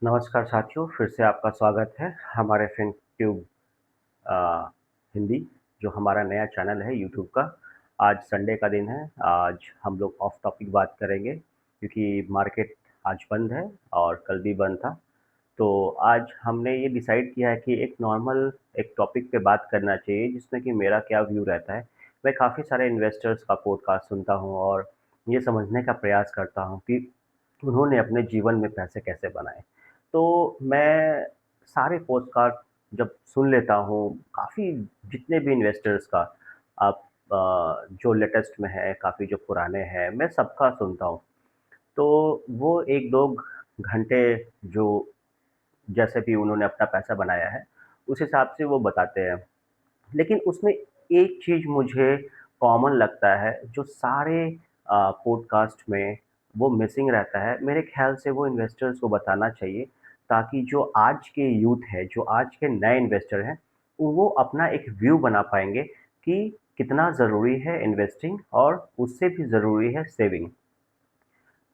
नमस्कार साथियों, फिर से आपका स्वागत है हमारे फिनट्यूब अ, हिंदी जो हमारा नया चैनल है यूट्यूब का। आज संडे का दिन है, आज हम लोग ऑफ टॉपिक बात करेंगे क्योंकि मार्केट आज बंद है और कल भी बंद था। तो आज हमने ये डिसाइड किया है कि एक टॉपिक पे बात करना चाहिए जिसमें कि मेरा क्या व्यू रहता है। मैं काफ़ी सारे इन्वेस्टर्स का पॉडकास्ट सुनता हूँ और ये समझने का प्रयास करता हूँ कि उन्होंने अपने जीवन में पैसे कैसे बनाए। तो मैं सारे पॉडकास्ट जब सुन लेता हूँ, काफ़ी जितने भी इन्वेस्टर्स का आप जो लेटेस्ट में है, काफ़ी जो पुराने हैं, मैं सबका सुनता हूँ। तो वो 1-2 घंटे जो जैसे भी उन्होंने अपना पैसा बनाया है, उस हिसाब से वो बताते हैं। लेकिन उसमें एक चीज़ मुझे कॉमन लगता है, जो सारे पॉडकास्ट में वो मिसिंग रहता है। मेरे ख़्याल से वो इन्वेस्टर्स को बताना चाहिए, ताकि जो आज के यूथ है, जो आज के नए इन्वेस्टर हैं, वो अपना एक व्यू बना पाएँगे कि कितना ज़रूरी है इन्वेस्टिंग और उससे भी ज़रूरी है सेविंग।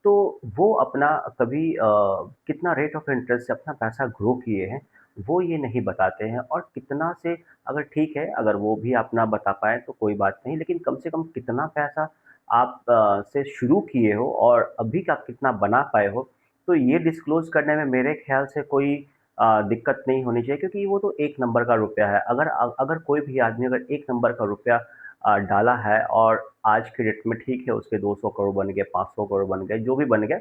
तो वो अपना कभी कितना रेट ऑफ इंटरेस्ट से अपना पैसा ग्रो किए हैं, वो ये नहीं बताते हैं। और कितना से, अगर ठीक है, अगर वो भी अपना बता पाएँ तो कोई बात नहीं, लेकिन कम से कम कितना पैसा आप से शुरू किए हो और अभी का कितना बना पाए हो, तो ये डिस्क्लोज़ करने में मेरे ख़्याल से कोई दिक्कत नहीं होनी चाहिए, क्योंकि वो तो 1 नंबर का रुपया है। अगर कोई भी आदमी अगर 1 नंबर का रुपया डाला है और आज की डेट में ठीक है, उसके 200 करोड़ बन गए, 500 करोड़ बन गए, जो भी बन गए,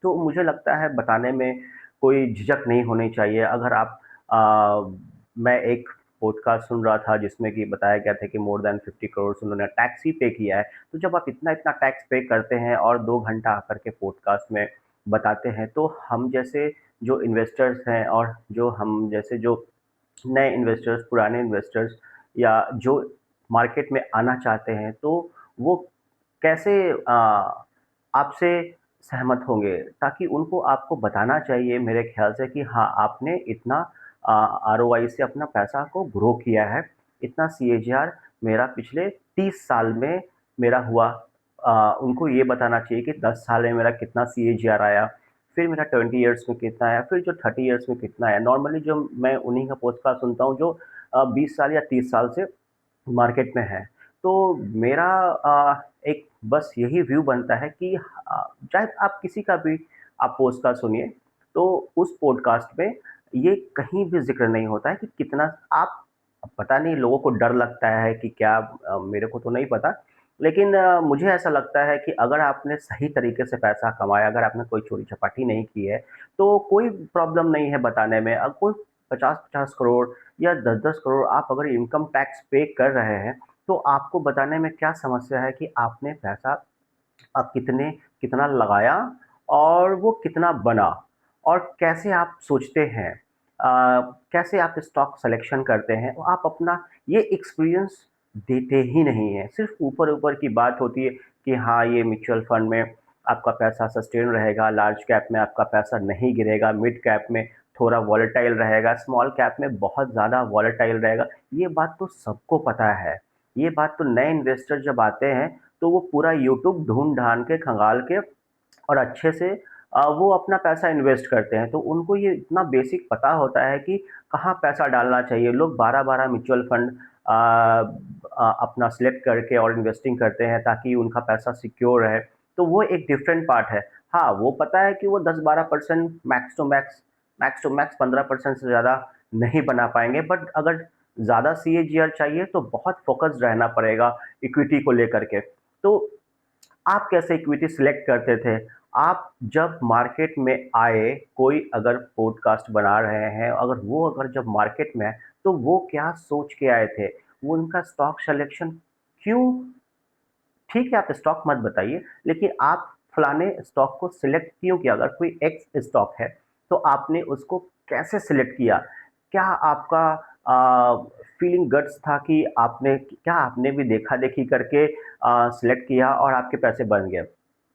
तो मुझे लगता है बताने में कोई झिझक नहीं होनी चाहिए। अगर आप मैं एक पॉडकास्ट सुन रहा था जिसमें कि बताया गया था कि मोर देन 50 करोड़ उन्होंने टैक्स ही पे किया है। तो जब आप इतना-इतना टैक्स पे करते हैं और 2 घंटा आकर के पॉडकास्ट में बताते हैं, तो हम जैसे जो इन्वेस्टर्स हैं और जो हम जैसे जो नए इन्वेस्टर्स, पुराने इन्वेस्टर्स या जो मार्केट में आना चाहते हैं, तो वो कैसे आपसे सहमत होंगे? ताकि उनको आपको बताना चाहिए मेरे ख़्याल से कि हाँ, आपने इतना आरओआई से अपना पैसा को ग्रो किया है, इतना सीएजीआर मेरा पिछले 30 साल में मेरा हुआ। उनको ये बताना चाहिए कि 10 साल में मेरा कितना सीएजीआर आया, फिर मेरा 20 इयर्स में कितना आया, फिर जो 30 इयर्स में कितना आया। नॉर्मली जो मैं उन्हीं का पॉडकास्ट सुनता हूँ जो 20 साल या 30 साल से मार्केट में है। तो मेरा एक बस यही व्यू बनता है कि चाहे आप किसी का भी आप पॉडकास्ट सुनिए, तो उस पॉडकास्ट में ये कहीं भी ज़िक्र नहीं होता है कि कितना आप, पता नहीं लोगों को डर लगता है कि क्या, मेरे को तो नहीं पता। लेकिन मुझे ऐसा लगता है कि अगर आपने सही तरीके से पैसा कमाया, अगर आपने कोई चोरी-चपाटी नहीं की है, तो कोई प्रॉब्लम नहीं है बताने में। कोई 50-50 करोड़ या 10-10 करोड़ आप अगर इनकम टैक्स पे कर रहे हैं, तो आपको बताने में क्या समस्या है कि आपने पैसा कितना लगाया और वो कितना बना, और कैसे आप सोचते हैं, कैसे आप स्टॉक सिलेक्शन करते हैं। वो आप अपना ये एक्सपीरियंस देते ही नहीं हैं। सिर्फ़ ऊपर-ऊपर की बात होती है कि हाँ, ये म्यूचुअल फंड में आपका पैसा सस्टेन रहेगा, लार्ज कैप में आपका पैसा नहीं गिरेगा, मिड कैप में थोड़ा वॉलेटाइल रहेगा, स्मॉल कैप में बहुत ज़्यादा वॉलेटाइल रहेगा। ये बात तो सबको पता है। ये बात तो नए इन्वेस्टर जब आते हैं, तो वो पूरा यूट्यूब ढूँढ-ढाँड़ के, खंगाल के और अच्छे से वो अपना पैसा इन्वेस्ट करते हैं। तो उनको ये इतना बेसिक पता होता है कि कहाँ पैसा डालना चाहिए। लोग 12-12 म्यूचुअल फंड अपना सिलेक्ट करके और इन्वेस्टिंग करते हैं ताकि उनका पैसा सिक्योर रहे। तो वो एक डिफरेंट पार्ट है। हाँ, वो पता है कि वो 10-12% मैक्स टू मैक्स 15% से ज़्यादा नहीं बना पाएँगे, बट अगर ज़्यादा सीएजीआर चाहिए तो बहुत फ़ोकस्ड रहना पड़ेगा इक्विटी को लेकर के। तो आप कैसे इक्विटी सिलेक्ट करते थे? आप जब मार्केट में आए, कोई अगर पॉडकास्ट बना रहे हैं, अगर जब मार्केट में आए, तो वो क्या सोच के आए थे? वो उनका स्टॉक सिलेक्शन क्यों, ठीक है, आप स्टॉक मत बताइए, लेकिन आप फलाने स्टॉक को सिलेक्ट क्यों किया? अगर कोई एक्स स्टॉक है, तो आपने उसको कैसे सिलेक्ट किया? क्या आपका फीलिंग गट्स था कि आपने भी देखा-देखी करके सिलेक्ट किया और आपके पैसे बन गए?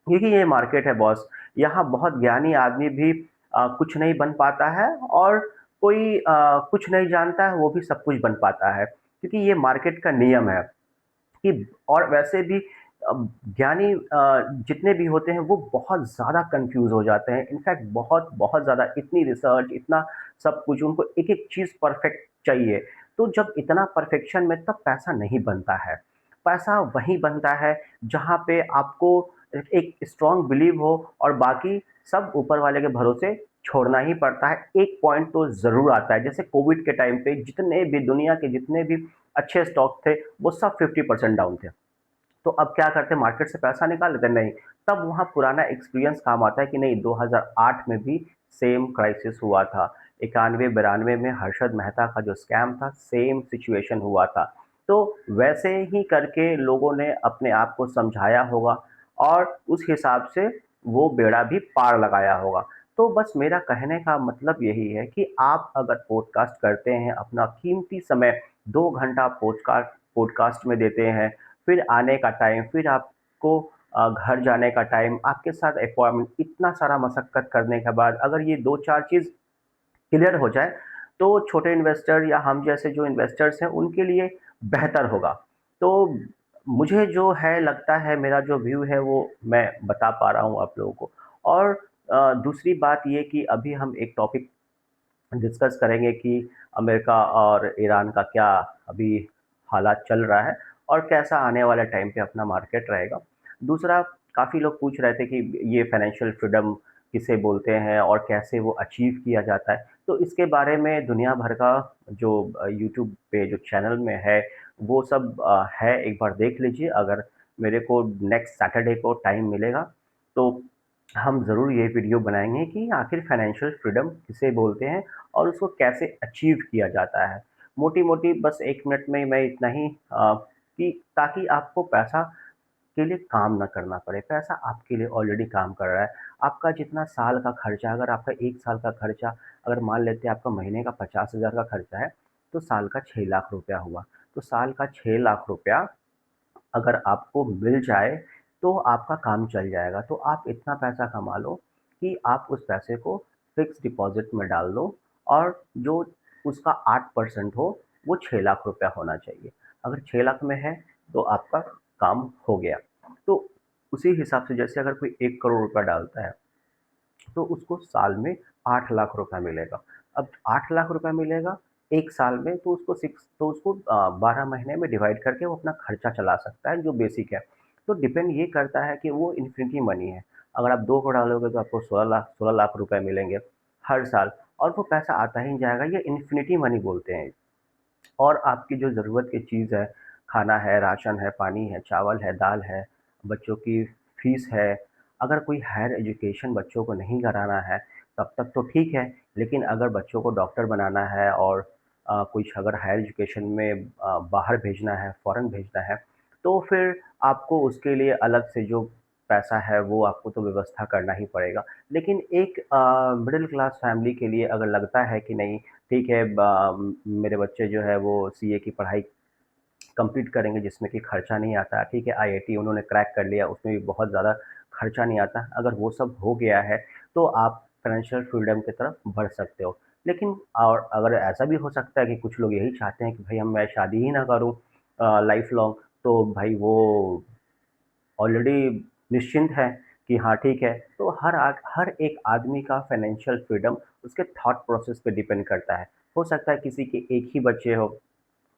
क्योंकि ये मार्केट है बॉस, यहाँ बहुत ज्ञानी आदमी भी कुछ नहीं बन पाता है, और कोई कुछ नहीं जानता है, वो भी सब कुछ बन पाता है। क्योंकि ये मार्केट का नियम है। कि और वैसे भी ज्ञानी जितने भी होते हैं वो बहुत ज़्यादा कन्फ्यूज़ हो जाते हैं। इनफैक्ट बहुत, बहुत ज़्यादा इतनी रिसर्च, इतना सब कुछ उनको एक-एक चीज़ परफ़ेक्ट चाहिए। तो जब इतना परफ़ेक्शन में तब पैसा नहीं बनता है। पैसा वहीं बनता है जहाँ पे आपको एक स्ट्रॉन्ग बिलीव हो और बाकी सब ऊपर वाले के भरोसे छोड़ना ही पड़ता है। एक पॉइंट तो ज़रूर आता है, जैसे कोविड के टाइम पे जितने भी दुनिया के जितने भी अच्छे स्टॉक थे, वो सब 50% डाउन थे। तो अब क्या करते हैं, मार्केट से पैसा निकाल लेते हैं? नहीं। तब वहाँ पुराना एक्सपीरियंस काम आता है कि नहीं, 2008 में भी सेम क्राइसिस हुआ था। 91-92 में हर्षद मेहता का जो स्कैम था, सेम सिचुएशन हुआ था। तो वैसे ही करके लोगों ने अपने आप को समझाया होगा और उस हिसाब से वो बेड़ा भी पार लगाया होगा। तो बस मेरा कहने का मतलब यही है कि आप अगर पॉडकास्ट करते हैं, अपना कीमती समय 2 घंटा पॉडकास्ट में देते हैं, फिर आने का टाइम, फिर आपको घर जाने का टाइम, आपके साथ अपॉइंटमेंट, इतना सारा मशक्कत करने के बाद अगर ये 2-4 चीज़ क्लियर हो जाए, तो छोटे इन्वेस्टर या हम जैसे जो इन्वेस्टर्स हैं, उनके लिए बेहतर होगा। तो मुझे जो है लगता है, मेरा जो व्यू है वो मैं बता पा रहा हूँ आप लोगों को। और दूसरी बात ये कि अभी हम एक टॉपिक डिस्कस करेंगे कि अमेरिका और ईरान का क्या अभी हालात चल रहा है और कैसा आने वाले टाइम पे अपना मार्केट रहेगा। दूसरा, काफ़ी लोग पूछ रहे थे कि ये फाइनेंशियल फ्रीडम किसे बोलते हैं और कैसे वो अचीव किया जाता है। तो इसके बारे में दुनिया भर का जो यूट्यूब पे जो चैनल में है, वो सब है, एक बार देख लीजिए। अगर मेरे को नेक्स्ट सैटरडे को टाइम मिलेगा, तो हम ज़रूर ये वीडियो बनाएँगे कि आखिर फाइनेंशियल फ्रीडम किसे बोलते हैं और उसको कैसे अचीव किया जाता है। मोटी-मोटी बस 1 मिनट में मैं इतना ही कि ताकि आपको पैसा के लिए काम ना करना पड़े। पैसा आपके लिए ऑलरेडी काम कर रहा है। आपका जितना साल का खर्चा, अगर आपका 1 साल का खर्चा, अगर मान लेते हैं आपका महीने का 50,000 का खर्चा है, तो साल का 6 लाख रुपया हुआ। तो साल का 6 लाख रुपया अगर आपको मिल जाए, तो आपका काम चल जाएगा। तो आप इतना पैसा कमा लो कि आप उस पैसे को फ़िक्स्ड डिपॉज़िट में डाल दो और जो उसका 8% हो, वो 6 लाख रुपया होना चाहिए। अगर 6 लाख में है, तो आपका काम हो गया। तो उसी हिसाब से जैसे अगर कोई 1 करोड़ रुपया डालता है, तो उसको साल में 8 लाख रुपए मिलेगा। अब 8 लाख रुपए मिलेगा 1 साल में, तो उसको 12 महीने में डिवाइड करके वो अपना खर्चा चला सकता है, जो बेसिक है। तो डिपेंड ये करता है कि वो इन्फिनिटी मनी है। अगर आप 2 को डालोगे तो आपको 16 लाख रुपए मिलेंगे हर साल और वो पैसा आता ही जाएगा। ये इन्फिनिटी मनी बोलते हैं। और आपकी जो ज़रूरत की चीज़ है, खाना है, राशन है, पानी है, चावल है, दाल है, बच्चों की फ़ीस है, अगर कोई हायर एजुकेशन बच्चों को नहीं कराना है, तब तक तो ठीक है। लेकिन अगर बच्चों को डॉक्टर बनाना है और कुछ अगर हायर एजुकेशन में बाहर भेजना है, फ़ॉरेन भेजना है, तो फिर आपको उसके लिए अलग से जो पैसा है, वो आपको तो व्यवस्था करना ही पड़ेगा। लेकिन एक मिडल क्लास फैमिली के लिए अगर लगता है कि नहीं, ठीक है, मेरे बच्चे जो है वो सीए की पढ़ाई कंप्लीट करेंगे जिसमें कि खर्चा नहीं आता, ठीक है, आईआईटी उन्होंने क्रैक कर लिया, उसमें भी बहुत ज़्यादा खर्चा नहीं आता। अगर वो सब हो गया है, तो आप फाइनेंशियल फ्रीडम की तरफ बढ़ सकते हो। लेकिन और अगर ऐसा भी हो सकता है कि कुछ लोग यही चाहते हैं कि भाई हम मैं शादी ही ना करूँ लाइफ़ लॉन्ग, तो भाई वो ऑलरेडी निश्चिंत है कि हाँ ठीक है। तो हर एक आदमी का फाइनेंशियल फ्रीडम उसके थॉट प्रोसेस पे डिपेंड करता है। हो सकता है किसी के एक ही बच्चे हो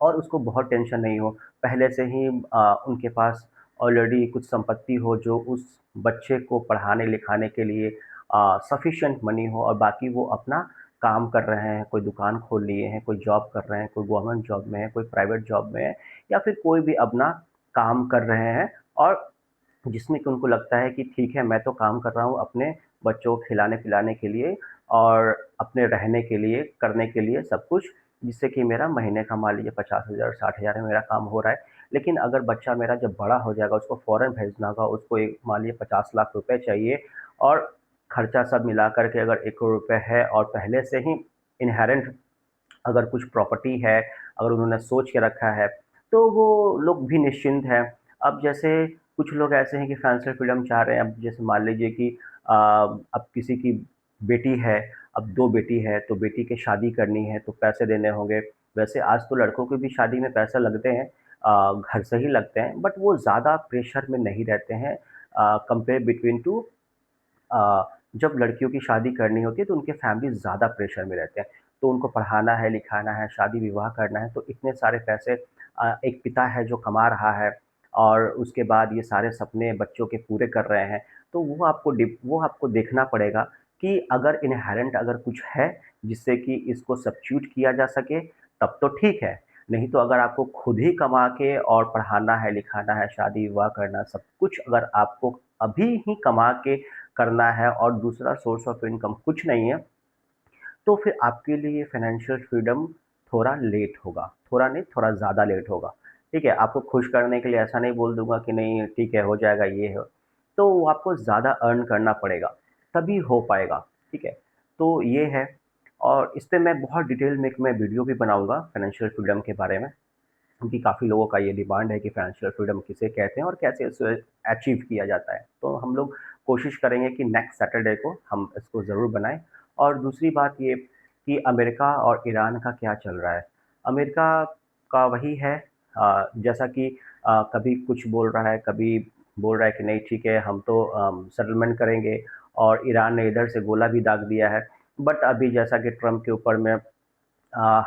और उसको बहुत टेंशन नहीं हो, पहले से ही उनके पास ऑलरेडी कुछ संपत्ति हो जो उस बच्चे को पढ़ाने-लिखाने के लिए सफिशिएंट मनी हो और बाकी वो अपना काम कर रहे हैं, कोई दुकान खोल लिए हैं, कोई जॉब कर रहे हैं, कोई गवर्नमेंट जॉब में है, कोई प्राइवेट जॉब में है या फिर कोई भी अपना काम कर रहे हैं और जिसमें कि उनको लगता है कि ठीक है, मैं तो काम कर रहा हूँ अपने बच्चों को खिलाने-पिलाने के लिए और अपने रहने के लिए, करने के लिए सब कुछ, जिससे कि मेरा महीने का मान लीजिए 50,000 60,000 में मेरा काम हो रहा है। लेकिन अगर बच्चा मेरा जब बड़ा हो जाएगा, उसको फ़ॉरेन भेजना होगा, उसको एक मान लीजिए 50 लाख रुपए चाहिए और खर्चा सब मिला कर के अगर 1 करोड़ रुपए है और पहले से ही इन्हेरेंट अगर कुछ प्रॉपर्टी है, अगर उन्होंने सोच के रखा है, तो वो लोग भी निश्चिंत हैं। अब जैसे कुछ लोग ऐसे हैं कि फाइनेंशियल फ्रीडम चाह रहे हैं, अब जैसे मान लीजिए कि अब किसी की बेटी है, अब 2 बेटी है, तो बेटी की शादी करनी है, तो पैसे देने होंगे। वैसे आज तो लड़कों की भी शादी में पैसे लगते हैं, घर से ही लगते हैं, बट वो ज़्यादा प्रेशर में नहीं रहते हैं कंपेयर बिटवीन टू जब लड़कियों की शादी करनी होती है तो उनके फैमिली ज़्यादा प्रेशर में रहते हैं। तो उनको पढ़ाना है, लिखाना है, शादी-विवाह करना है, तो इतने सारे पैसे एक पिता है जो कमा रहा है और उसके बाद ये सारे सपने बच्चों के पूरे कर रहे हैं, तो वो आपको देखना पड़ेगा कि अगर इन्हेरेंट अगर कुछ है, जिससे कि इसको सब्स्टिट्यूट किया जा सके, तब तो ठीक है। नहीं तो अगर आपको खुद ही कमा के और पढ़ाना है, लिखाना है, शादी-विवाह करना, सब कुछ अगर आपको अभी ही कमा के करना है और दूसरा सोर्स ऑफ इनकम कुछ नहीं है, तो फिर आपके लिए फाइनेंशियल फ्रीडम थोड़ा लेट होगा। थोड़ा नहीं, थोड़ा ज़्यादा लेट होगा। ठीक है? आपको खुश करने के लिए ऐसा नहीं बोल दूँगा कि नहीं ठीक है, हो जाएगा ये है। तो वो आपको ज़्यादा अर्न करना पड़ेगा, तभी हो पाएगा। ठीक है? तो ये है और इस पे मैं बहुत डिटेल में एक मैं वीडियो भी बनाऊँगा फाइनेंशियल फ्रीडम के बारे में। क्योंकि काफ़ी लोगों का ये डिमांड है कि फाइनेंशियल फ्रीडम किसे कहते हैं और कैसे इसे अचीव किया जाता है। तो हम लोग कोशिश करेंगे कि नेक्स्ट सैटरडे को हम इसको ज़रूर बनाएँ। और दूसरी बात ये कि अमेरिका और ईरान का क्या चल रहा है। अमेरिका का वही है जैसा कि कभी कुछ बोल रहा है, कभी बोल रहा है कि नहीं ठीक है हम तो सेटलमेंट करेंगे और ईरान ने इधर से गोला भी दाग दिया है। बट अभी जैसा कि ट्रंप के ऊपर में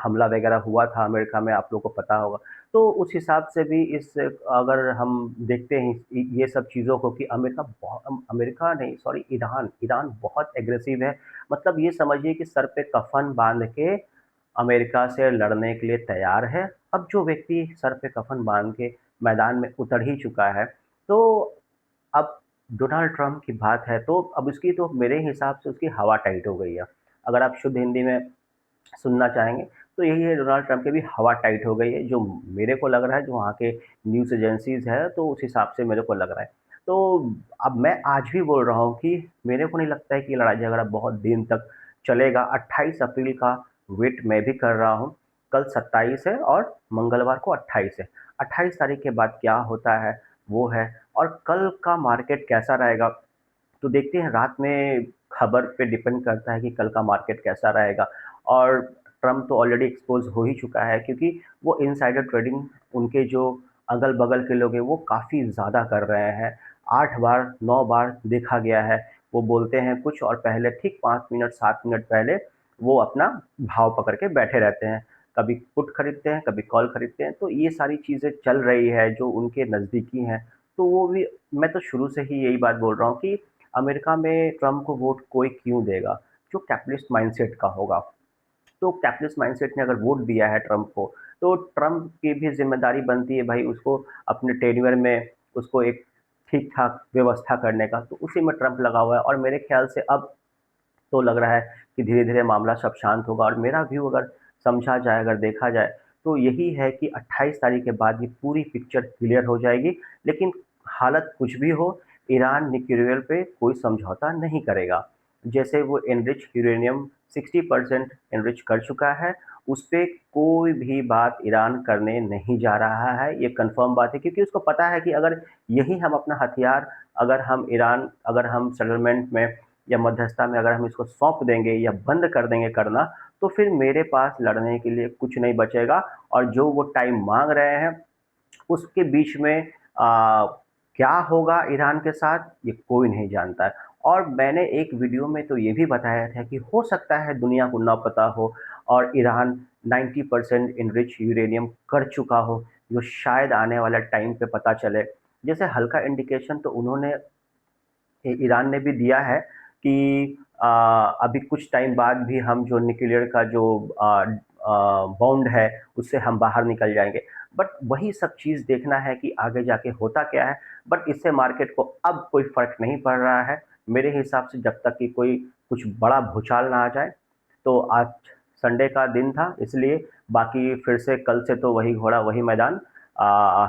हमला वगैरह हुआ था अमेरिका में आप लोगों को पता होगा। तो उस हिसाब से भी इस अगर हम देखते हैं ये सब चीज़ों को कि अमेरिका नहीं सॉरी ईरान ईरान बहुत एग्रेसिव है। मतलब ये समझिए कि सर पे कफ़न बाँध के अमेरिका से लड़ने के लिए तैयार है। अब जो व्यक्ति सर पे कफ़न बाँध के मैदान में उतर ही चुका है, तो अब डोनाल्ड ट्रम्प की बात है तो अब उसकी तो मेरे हिसाब से उसकी हवा टाइट हो गई है। अगर आप शुद्ध हिंदी में सुनना चाहेंगे, तो यही है डोनाल्ड ट्रंप की भी हवा टाइट हो गई है, जो मेरे को लग रहा है, जो वहाँ के न्यूज़ एजेंसीज़ है, तो उस हिसाब से मेरे को लग रहा है। तो अब मैं आज भी बोल रहा हूँ कि मेरे को नहीं लगता है कि लड़ाई-झगड़ा बहुत दिन तक चलेगा। 28 अप्रैल का वेट मैं भी कर रहा हूँ। कल 27 है और मंगलवार को 28 है। 28 तारीख के बाद क्या होता है, वो है और कल का मार्केट कैसा रहेगा तो देखते हैं रात में खबर पे डिपेंड करता है कि कल का मार्केट कैसा रहेगा और ट्रम्प तो ऑलरेडी एक्सपोज़ हो ही चुका है क्योंकि वो इनसाइडर ट्रेडिंग उनके जो अगल-बगल के लोग हैं वो काफ़ी ज़्यादा कर रहे हैं। 8 बार, 9 बार देखा गया है। वो बोलते हैं कुछ और पहले ठीक 5 मिनट, 7 मिनट पहले वो अपना भाव पकड़ के बैठे रहते हैं। कभी पुट खरीदते हैं, कभी कॉल खरीदते हैं, तो ये सारी चीज़ें चल रही है जो उनके नज़दीकी हैं। तो वो भी मैं तो शुरू से ही यही बात बोल रहा हूँ कि अमेरिका में ट्रम्प को वोट कोई क्यों देगा? जो कैपिटलिस्ट माइंडसेट का होगा। तो कैपिटलिस्ट माइंडसेट ने अगर वोट दिया है ट्रम्प को, तो ट्रम्प की भी ज़िम्मेदारी बनती है भाई उसको अपने टेन्योर में उसको एक ठीक-ठाक व्यवस्था करने का, तो उसी में ट्रम्प लगा हुआ है और मेरे ख़्याल से अब तो लग रहा है कि धीरे-धीरे मामला सब शांत होगा और मेरा व्यू अगर समझा जाए, अगर देखा जाए, तो यही है कि 28 तारीख के बाद ये पूरी पिक्चर क्लियर हो जाएगी। लेकिन हालत कुछ भी हो, ईरान न्यूक्लियर पे कोई समझौता नहीं करेगा। जैसे वो एनरिच यूरेनियम 60% एनरिच कर चुका है, उस पे कोई भी बात ईरान करने नहीं जा रहा है, ये कन्फर्म बात है क्योंकि उसको पता है कि अगर यही हम अपना हथियार अगर हम सेटलमेंट में या मध्यस्थता में अगर हम इसको सौंप देंगे या बंद कर देंगे करना, तो फिर मेरे पास लड़ने के लिए कुछ नहीं बचेगा और जो वो टाइम माँग रहे हैं, उसके बीच में क्या होगा ईरान के साथ, ये कोई नहीं जानता है। और मैंने एक वीडियो में तो ये भी बताया था कि हो सकता है दुनिया को ना पता हो और ईरान 90% इनरिच यूरेनियम कर चुका हो, जो शायद आने वाला टाइम पे पता चले। जैसे हल्का इंडिकेशन तो उन्होंने ईरान ने भी दिया है कि अभी कुछ टाइम बाद भी हम जो न्यूक्लियर का जो बॉन्ड है उससे हम बाहर निकल जाएंगे बट वही सब चीज़ देखना है कि आगे जाके होता क्या है बट इससे मार्केट को अब कोई फर्क नहीं पड़ रहा है मेरे हिसाब से जब तक कि कोई कुछ बड़ा भूचाल ना आ जाए तो आज संडे का दिन था इसलिए बाकी फिर से कल से तो वही घोड़ा वही मैदान आ,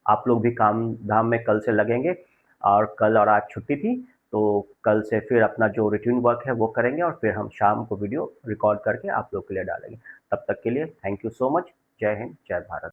आप लोग भी काम धाम में कल से लगेंगे और कल और आज छुट्टी थी तो कल से फिर अपना जो रूटीन वर्क है वो करेंगे और फिर हम शाम को वीडियो रिकॉर्ड करके आप लोग के लिए डालेंगे तब तक के लिए थैंक यू सो मच जय हिंद जय भारत